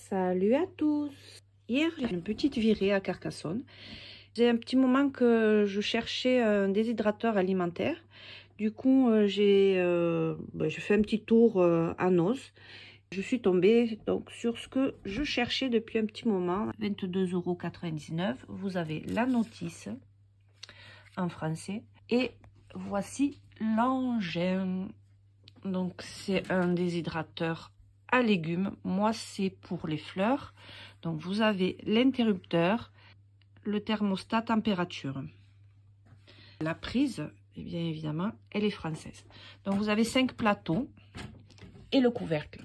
Salut à tous. Hier, j'ai une petite virée à Carcassonne. J'ai un petit moment que je cherchais un déshydrateur alimentaire. Du coup, j'ai fait un petit tour à Noz. Je suis tombée donc sur ce que je cherchais depuis un petit moment. 22,99 €. Vous avez la notice en français. Et voici l'engin. Donc, c'est un déshydrateur à légumes. Moi, c'est pour les fleurs. Donc, vous avez l'interrupteur, le thermostat température. La prise, et bien évidemment, elle est française. Donc, vous avez 5 plateaux et le couvercle.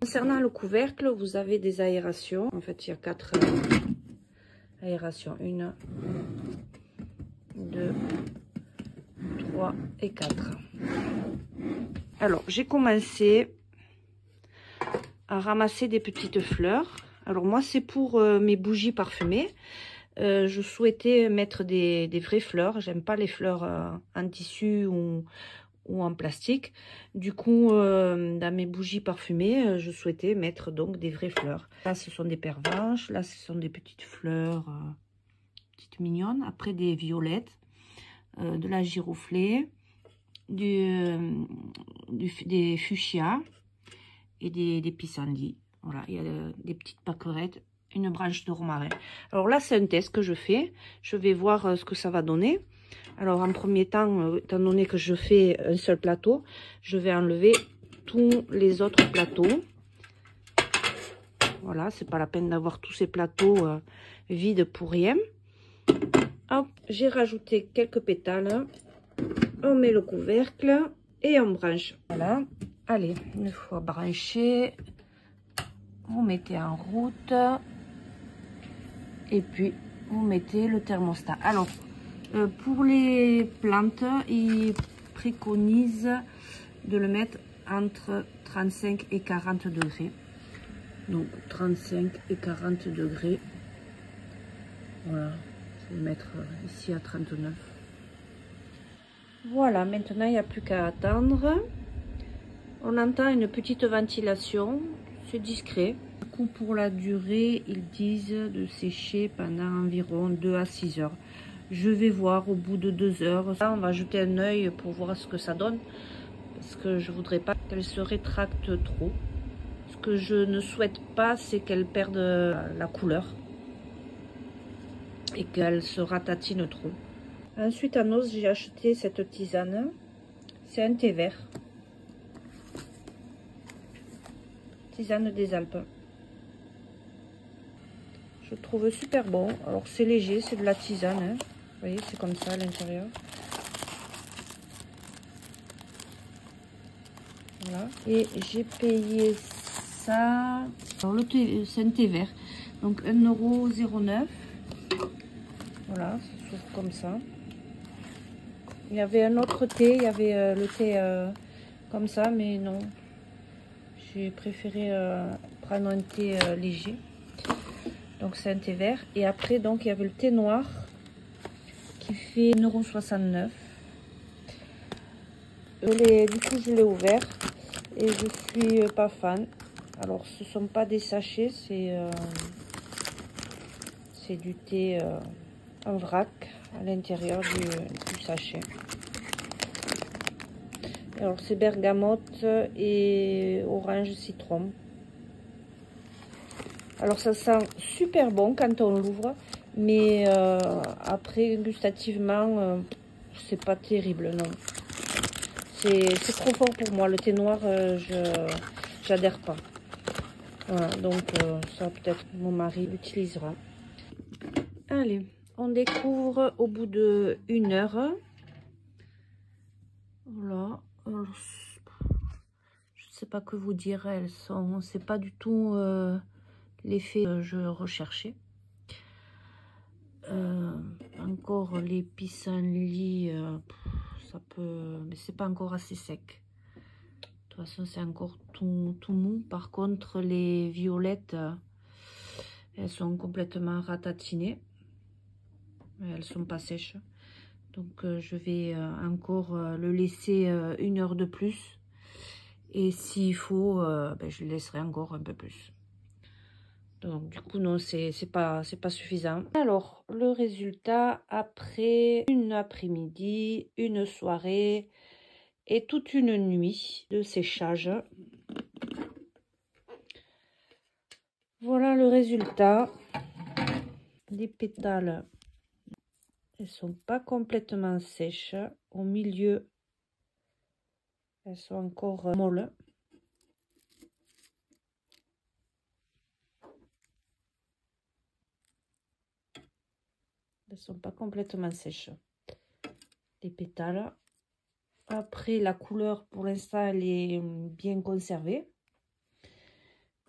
Concernant le couvercle, vous avez des aérations. En fait, il y a 4 aérations. 1, 2, 3 et 4. Alors, j'ai commencé à ramasser des petites fleurs. Alors, moi, c'est pour mes bougies parfumées. Je souhaitais mettre des vraies fleurs. J'aime pas les fleurs en tissu ou en plastique. Du coup, dans mes bougies parfumées, je souhaitais mettre donc des vraies fleurs. Là, ce sont des pervenches. Là, ce sont des petites fleurs petites mignonnes. Après, des violettes, de la giroflée, des fuchsias et des pissenlits. Voilà, il y a des petites pâquerettes, une branche de romarin. Alors là, c'est un test que je fais. Je vais voir ce que ça va donner. Alors, en premier temps, étant donné que je fais un seul plateau, je vais enlever tous les autres plateaux. Voilà, c'est pas la peine d'avoir tous ces plateaux vides pour rien. Hop, j'ai rajouté quelques pétales. On met le couvercle et on branche. Voilà. Allez, une fois branché, vous mettez en route. Et puis, vous mettez le thermostat. Alors, pour les plantes, ils préconisent de le mettre entre 35 et 40 degrés. Donc, 35 et 40 degrés. Voilà, je vais le mettre ici à 39. Voilà, maintenant, il n'y a plus qu'à attendre. On entend une petite ventilation, c'est discret. Du coup, pour la durée, ils disent de sécher pendant environ 2 à 6 heures. Je vais voir au bout de 2 heures. Là, on va jeter un œil pour voir ce que ça donne. Parce que je voudrais pas qu'elle se rétracte trop. Ce que je ne souhaite pas, c'est qu'elle perde la couleur. Et qu'elle se ratatine trop. Ensuite, à Noz, j'ai acheté cette tisane. C'est un thé vert. Tisane des Alpes. Je trouve super bon. Alors, c'est léger, c'est de la tisane. Hein. Vous voyez, c'est comme ça à l'intérieur. Voilà. Et j'ai payé ça. Alors, c'est un thé vert. Donc, 1,09 €. Voilà, ça s'ouvre comme ça. Il y avait un autre thé. Il y avait le thé comme ça, mais non. J'ai préféré prendre un thé léger. Donc, c'est un thé vert. Et après, donc, il y avait le thé noir qui fait 1,69 €. Du coup, je l'ai ouvert et je suis pas fan. Alors, ce sont pas des sachets, c'est du thé en vrac à l'intérieur du sachet. Alors, c'est bergamote et orange citron. Alors, ça sent super bon quand on l'ouvre, mais après, gustativement, c'est pas terrible, non. C'est trop fort pour moi. Le thé noir, j'adhère pas. Voilà, donc ça, peut-être mon mari l'utilisera. Allez, on découvre au bout de 1 heure. Voilà. Alors, je sais pas que vous dire. Elles sont, c'est pas du tout l'effet que je recherchais. Encore les pissenlits, ça peut, mais c'est pas encore assez sec. De toute façon, c'est encore tout mou. Par contre, les violettes, elles sont complètement ratatinées. Elles sont pas sèches. Donc, je vais encore le laisser 1 heure de plus. Et s'il faut, je le laisserai encore un peu plus. Donc du coup non, c'est pas suffisant. Alors le résultat après une après-midi, une soirée et toute une nuit de séchage. Voilà le résultat. Les pétales, elles sont pas complètement sèches. Au milieu, elles sont encore molles. Elles sont pas complètement sèches. Les pétales. Après, la couleur, pour l'instant, elle est bien conservée.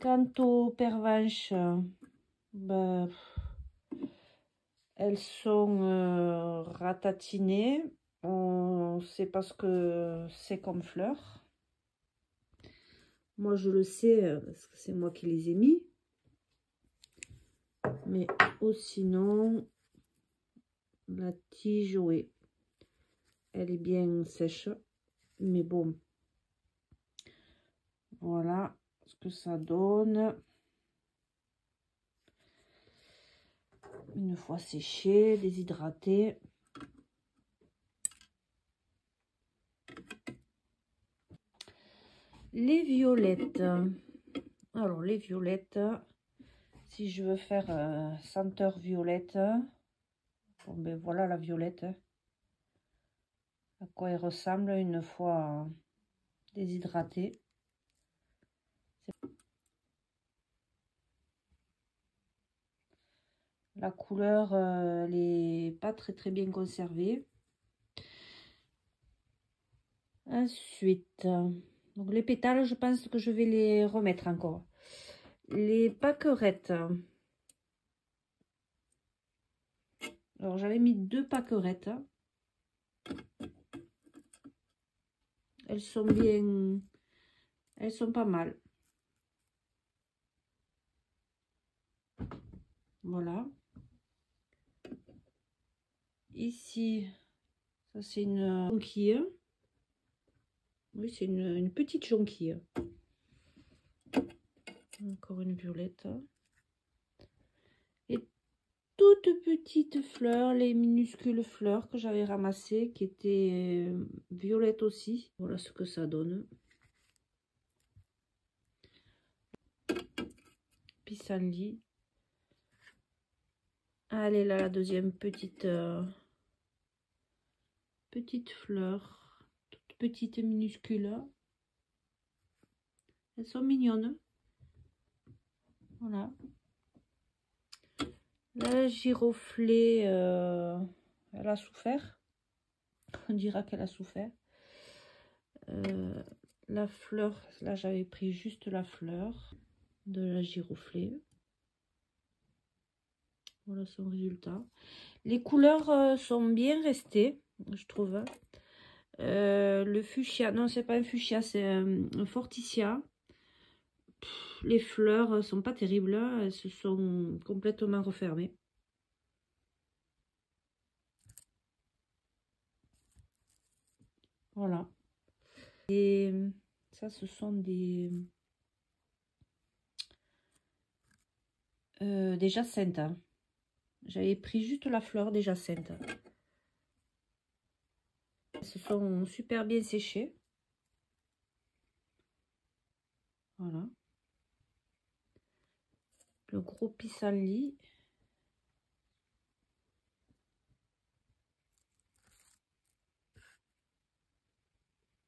Quant aux pervenches, elles sont ratatinées. C'est parce que c'est comme fleur. Moi, je le sais parce que c'est moi qui les ai mis. Mais sinon, la tige, oui, elle est bien sèche. Mais bon, voilà ce que ça donne. Une fois séché, déshydraté. Les violettes. Alors, les violettes, si je veux faire senteur violette, bon, ben voilà la violette. À quoi elle ressemble une fois déshydratée. La couleur, elle n'est pas très bien conservée. Ensuite, donc les pétales, je pense que je vais les remettre encore. Les pâquerettes. Alors, j'avais mis 2 pâquerettes. Elles sont bien... Elles sont pas mal. Voilà. Ici, ça c'est une jonquille. Oui, c'est une petite jonquille. Encore une violette. Et toutes petites fleurs, les minuscules fleurs que j'avais ramassées, qui étaient violettes aussi. Voilà ce que ça donne. Pissenlit. Allez là, la deuxième petite fleur. Toute petite minuscule. Elles sont mignonnes. Voilà. La giroflée, elle a souffert. On dira qu'elle a souffert. La fleur, là j'avais pris juste la fleur de la giroflée. Voilà son résultat. Les couleurs sont bien restées, je trouve. Le fuchsia, non c'est pas un fuchsia, c'est un forsythia. Les fleurs sont pas terribles, elles se sont complètement refermées. Voilà. Et ça, ce sont des jacinthes. Hein. J'avais pris juste la fleur des jacinthes. Elles se sont super bien séchées. Voilà. Le gros pissenlit.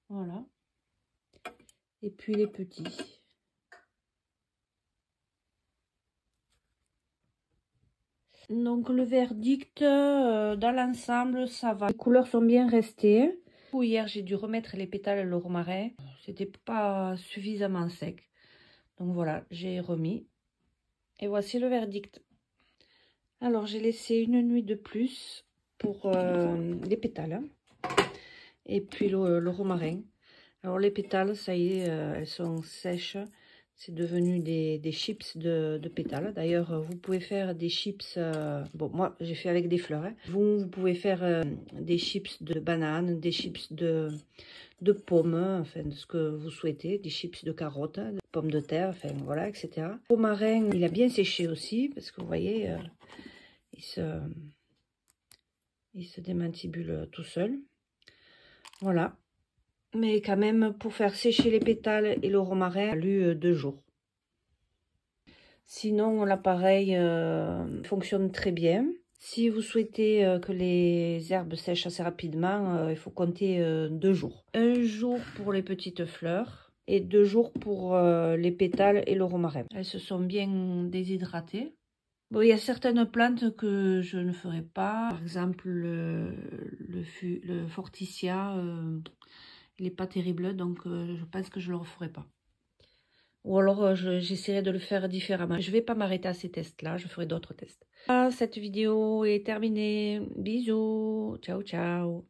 Voilà. Et puis les petits. Donc le verdict, dans l'ensemble, ça va. Les couleurs sont bien restées. Hier, j'ai dû remettre les pétales et le romarin. C'était pas suffisamment sec. Donc voilà, j'ai remis. Et voici le verdict. Alors, j'ai laissé une nuit de plus pour les pétales. Et puis le romarin. Alors, les pétales, ça y est, elles sont sèches. C'est devenu des chips de pétales. D'ailleurs, vous pouvez faire des chips... bon, moi, j'ai fait avec des fleurs. Hein. Vous pouvez faire des chips de bananes, des chips de pommes, enfin, de ce que vous souhaitez. Des chips de carottes, de pommes de terre, enfin, voilà, etc. Le romarin, il a bien séché aussi, parce que vous voyez, il se démantibule tout seul. Voilà. Mais quand même, pour faire sécher les pétales et le romarin, il a fallu 2 jours. Sinon, l'appareil fonctionne très bien. Si vous souhaitez que les herbes sèchent assez rapidement, il faut compter 2 jours. 1 jour pour les petites fleurs et 2 jours pour les pétales et le romarin. Elles se sont bien déshydratées. Bon, il y a certaines plantes que je ne ferai pas. Par exemple, le forsythia, il n'est pas terrible, donc je pense que je ne le referai pas. Ou alors, j'essaierai de le faire différemment. Je ne vais pas m'arrêter à ces tests-là, je ferai d'autres tests. Ah, cette vidéo est terminée. Bisous. Ciao, ciao.